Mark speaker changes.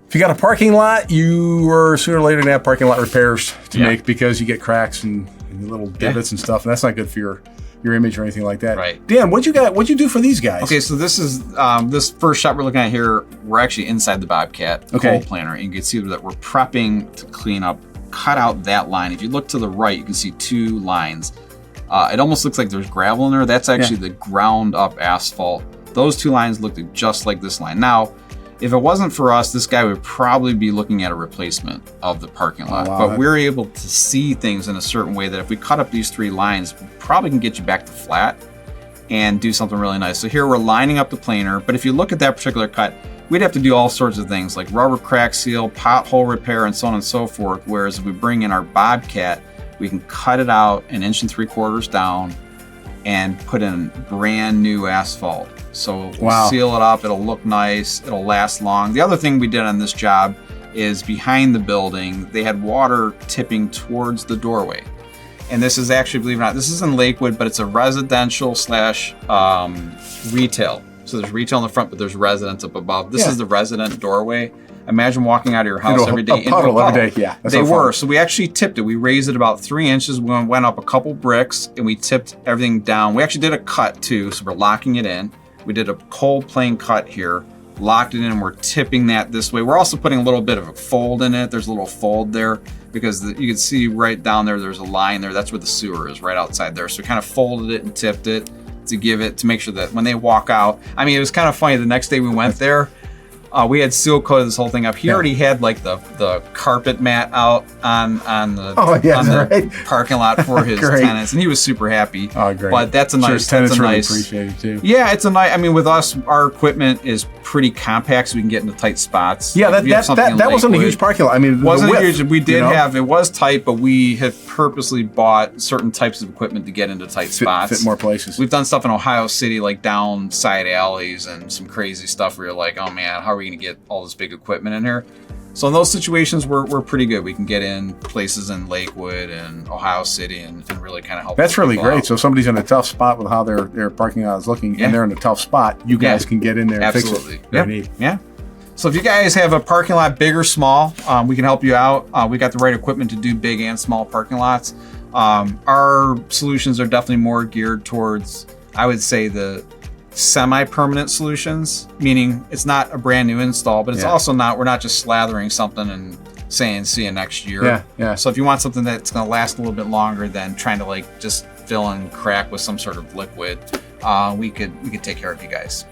Speaker 1: If you got a parking lot, you are sooner or later going to have parking lot repairs to make because you get cracks and little divots and stuff, and that's not good for your image or anything like that.
Speaker 2: Right.
Speaker 1: Dan, what'd you do for these guys?
Speaker 2: Okay, so this is this first shot we're looking at here. We're actually inside the Bobcat cold planter, and you can see that we're prepping to clean up, cut out that line. If you look to the right, you can see 2 lines. It almost looks like there's gravel in there. That's actually the ground up asphalt. Those 2 lines look just like this line. Now, if it wasn't for us, this guy would probably be looking at a replacement of the parking lot. But we're able to see things in a certain way that if we cut up these 3 lines, we probably can get you back to flat and do something really nice. So here we're lining up the planer, but if you look at that particular cut, we'd have to do all sorts of things like rubber crack seal, pothole repair, and so on and so forth. Whereas if we bring in our Bobcat, we can cut it out 1 3/4 inches down and put in brand new asphalt. So we'll seal it up, it'll look nice, it'll last long. The other thing we did on this job is behind the building, they had water tipping towards the doorway. And this is actually, believe it or not, this is in Lakewood, but it's a residential / retail. So there's retail in the front, but there's residents up above. This is the resident doorway. Imagine walking out of your house every day into a puddle.
Speaker 1: Every day, yeah.
Speaker 2: They were. So we actually tipped it. We raised it about 3 inches. We went up a couple bricks and we tipped everything down. We actually did a cut too, so we're locking it in. We did a cold plain cut here, locked it in, and we're tipping that this way. We're also putting a little bit of a fold in it. There's a little fold there because you can see right down there, there's a line there. That's where the sewer is, right outside there. So we kind of folded it and tipped it to make sure that when they walk out, I mean, it was kind of funny. The next day we went there, we had seal coated this whole thing up. He already had like the carpet mat out on the parking lot for his tenants, and he was super happy. Oh, great! But that's a nice.
Speaker 1: Tenants really appreciate it too.
Speaker 2: Yeah, it's a nice. I mean, with us, our equipment is pretty compact, so we can get into tight spots.
Speaker 1: Yeah, that wasn't a huge parking lot. I mean,
Speaker 2: wasn't huge. We did have it was tight, but we had purposely bought certain types of equipment to get into tight spots.
Speaker 1: Fit more places.
Speaker 2: We've done stuff in Ohio City, like down side alleys and some crazy stuff where you're like, oh man, how are we going to get all this big equipment in here? So in those situations, we're pretty good. We can get in places in Lakewood and Ohio City and really kind of help.
Speaker 1: That's really great. So if somebody's in a tough spot with how their parking lot is looking, and they're in a tough spot, you guys can get in there and fix it.
Speaker 2: Yeah. So if you guys have a parking lot, big or small, we can help you out. We got the right equipment to do big and small parking lots. Our solutions are definitely more geared towards, I would say, the semi-permanent solutions, meaning it's not a brand new install, but it's also not, we're not just slathering something and saying see you next year. So if you want something that's going to last a little bit longer than trying to like just fill and crack with some sort of liquid, we could take care of you guys.